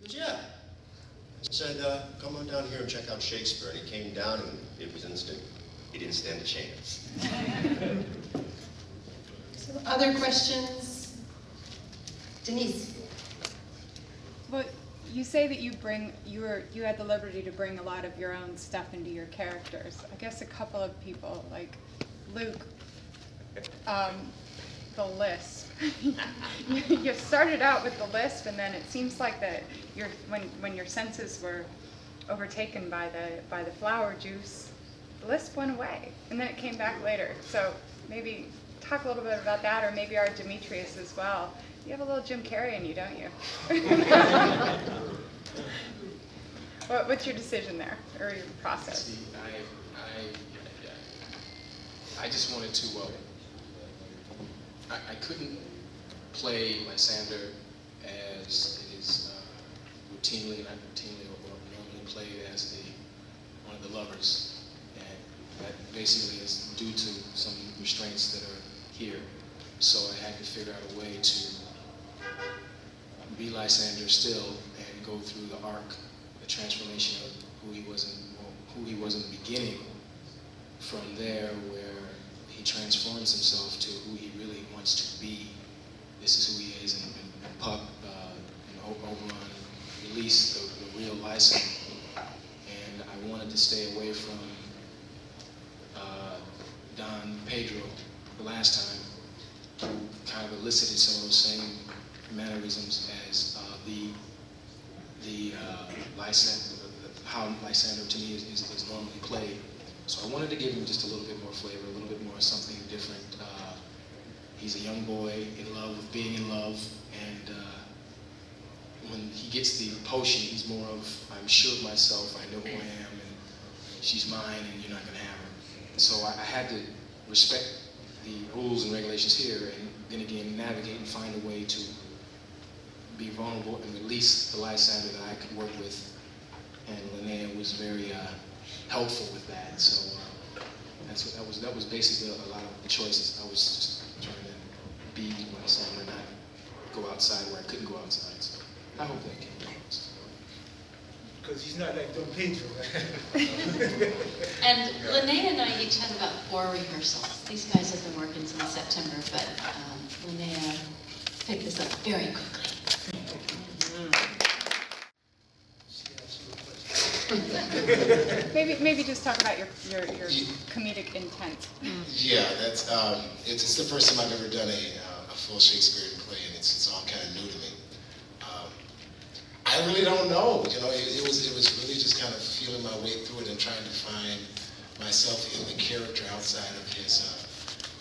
He said, yeah. I said, come on down here and check out Shakespeare. And he came down and it was instant. He didn't stand a chance. So other questions? Denise. Well, you say that you had the liberty to bring a lot of your own stuff into your characters. I guess a couple of people, like Luke, the lisp. You started out with the lisp, and then it seems like that when your senses were overtaken by the flower juice, the lisp went away, and then it came back later. So maybe talk a little bit about that, or maybe our Demetrius as well. You have a little Jim Carrey in you, don't you? What's your decision there, or your process? See, I just wanted to. I couldn't play Lysander as it is routinely, not routinely, or normally played as one of the lovers, and that basically is due to some restraints that are here. So I had to figure out a way to be Lysander still and go through the arc, the transformation of who he was in the beginning, from there where he transforms himself to who he really wants to be. This is who he is, and Puck, Oberon released the real Lysander, and I wanted to stay away from Don Pedro the last time, who kind of elicited some of those same mannerisms as Lysander, how Lysander to me is normally played. So I wanted to give him just a little bit more flavor, a little bit more something different. He's a young boy in love with being in love, and when he gets the potion, he's more of, I'm sure of myself, I know who I am, and she's mine, and you're not going to have her. So I had to respect the rules and regulations here, and then again navigate and find a way to be vulnerable and release the Lysander that I could work with. And Linnea was very helpful with that. So that was basically a lot of the choices. I was just trying to be Lysander, not go outside where I couldn't go outside. So I hope that came across. Because he's not like Don Pedro, right? And Linnea and I each had about 4 rehearsals. These guys have been working since September, but Linnea picked this up very quickly. Maybe just talk about your comedic intent. Yeah, that's it's the first time I've ever done a full Shakespearean play, and it's all kind of new to me. I really don't know. You know, it was really just kind of feeling my way through it and trying to find myself in the character outside of his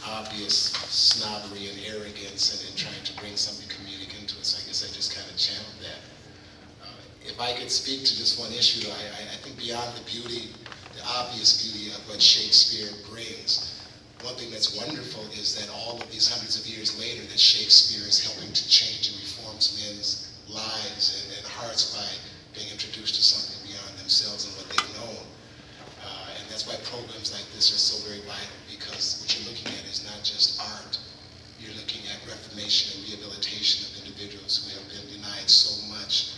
obvious snobbery and arrogance, and trying to bring something comedic into it. So I guess I just kind of channeled that. If I could speak to just one issue, I think beyond the beauty, the obvious beauty of what Shakespeare brings, one thing that's wonderful is that all of these hundreds of years later, that Shakespeare is helping to change and reform men's lives and hearts by being introduced to something beyond themselves and what they've known. And that's why programs like this are so very vital, because what you're looking at is not just art. You're looking at reformation and rehabilitation of individuals who have been denied so much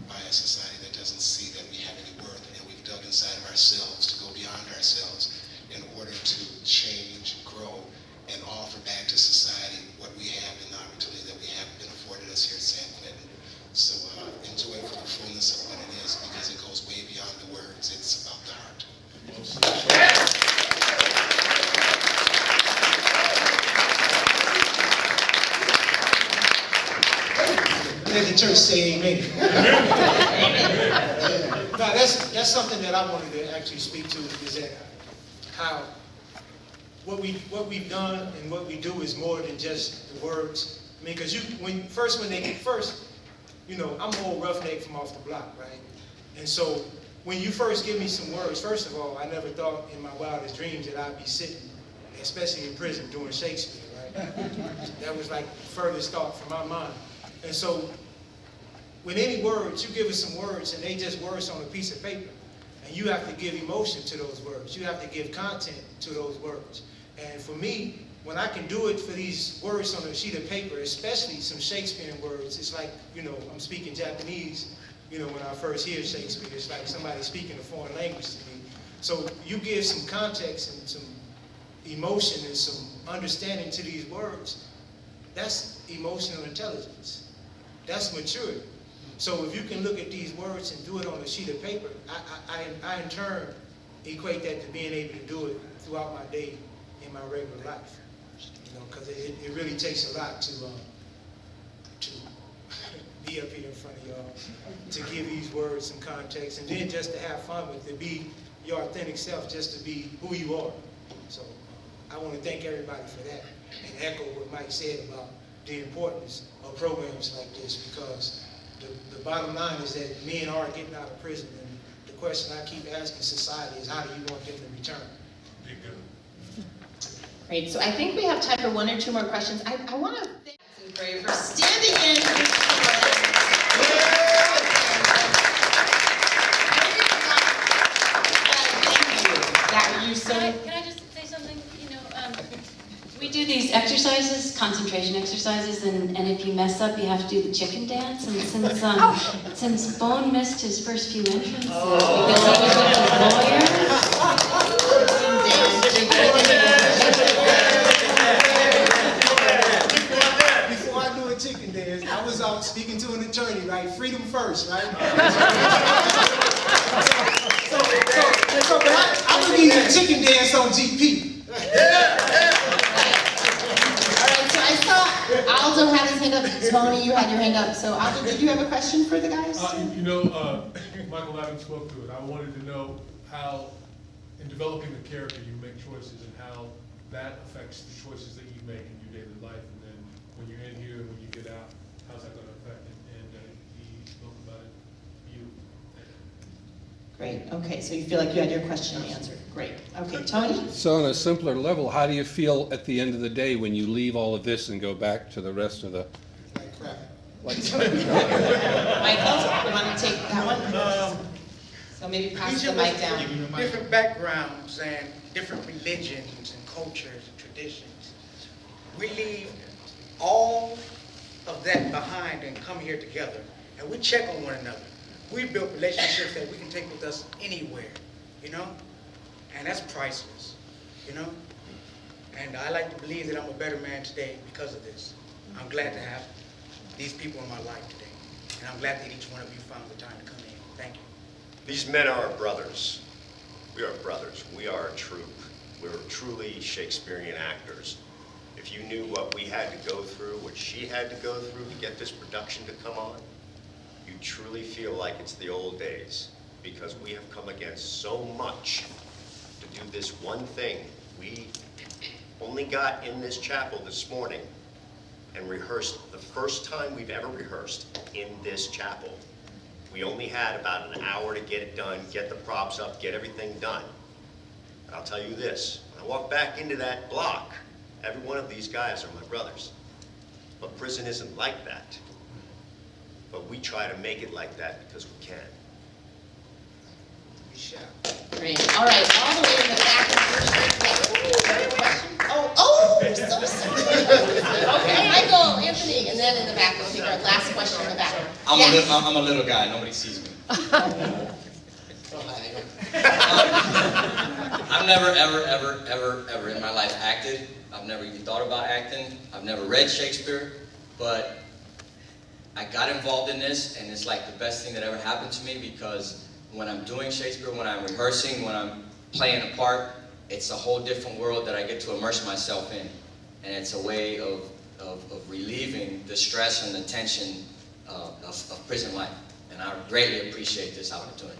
by a society that doesn't see that we have any worth, and we've dug inside of ourselves to go beyond ourselves in order to change, grow, and offer back to society what we have and the opportunity that we have been afforded us here at San Quentin. So enjoy it for the fullness of what it is, because it goes way beyond the words. It's about the heart. Let the church say amen. No, that's something that I wanted to actually speak to, is that how what we've done and what we do is more than just the words. I mean, because you know, I'm an old roughneck from off the block, right? And so when you first give me some words, first of all, I never thought in my wildest dreams that I'd be sitting, especially in prison, doing Shakespeare, right? That was like the furthest thought from my mind. And so with any words, you give us some words, and they just words on a piece of paper. And you have to give emotion to those words. You have to give content to those words. And for me, when I can do it for these words on a sheet of paper, especially some Shakespearean words, it's like, I'm speaking Japanese, when I first hear Shakespeare, it's like somebody speaking a foreign language to me. So you give some context and some emotion and some understanding to these words, that's emotional intelligence. That's maturity. So if you can look at these words and do it on a sheet of paper, I in turn equate that to being able to do it throughout my day in my regular life. Because it really takes a lot to be up here in front of y'all, to give these words some context, and then just to have fun with it, to be your authentic self, just to be who you are. So I want to thank everybody for that, and echo what Mike said about the importance of programs like this, because the bottom line is that men are getting out of prison, and the question I keep asking society is, how do you want them to return? Great, so I think we have time for one or two more questions. I want to thank you for standing in for Can I just say something? We do these exercises, concentration exercises, and if you mess up, you have to do the chicken dance. And since Bone missed his first few entrances because he was with Before I do a chicken dance, I was out speaking to an attorney, right? Freedom first, right? So I would need a chicken dance on GP. Aldo had his hand up. Tony, you had your hand up. So Aldo, did you have a question for the guys? Michael Adams spoke to it. I wanted to know how, in developing the character, you make choices and how that affects the choices that you make in your daily life. And then when you're in here and when you get out, how's that going to affect it? And he spoke about it. Great. Okay, so you feel like you had your question answered. Great. Okay, Tony? So on a simpler level, how do you feel at the end of the day when you leave all of this and go back to the rest of the... Like crap. Michael, you want to take that one? So maybe pass the mic down. Different backgrounds and different religions and cultures and traditions. We leave all of that behind and come here together, and we check on one another. We built relationships that we can take with us anywhere, and that's priceless, And I like to believe that I'm a better man today because of this. I'm glad to have these people in my life today, and I'm glad that each one of you found the time to come in. Thank you. These men are our brothers. We are brothers. We are a troupe. We're truly Shakespearean actors. If you knew what we had to go through, what she had to go through to get this production to come on, you truly feel like it's the old days, because we have come against so much to do this one thing. We only got in this chapel this morning and rehearsed the first time we've ever rehearsed in this chapel. We only had about an hour to get it done, get the props up, get everything done. And I'll tell you this, when I walk back into that block, every one of these guys are my brothers. But prison isn't like that. But we try to make it like that because we can. We shall. Great. All right, all the way in the back of the question. So sorry. Okay, Michael, Anthony, and then in the back, we'll take our last question in the back. I'm a little guy. Nobody sees me. I've never, ever in my life acted. I've never even thought about acting. I've never read Shakespeare, but I got involved in this, and it's like the best thing that ever happened to me, because when I'm doing Shakespeare, when I'm rehearsing, when I'm playing a part, it's a whole different world that I get to immerse myself in. And it's a way of relieving the stress and the tension of prison life. And I greatly appreciate this opportunity.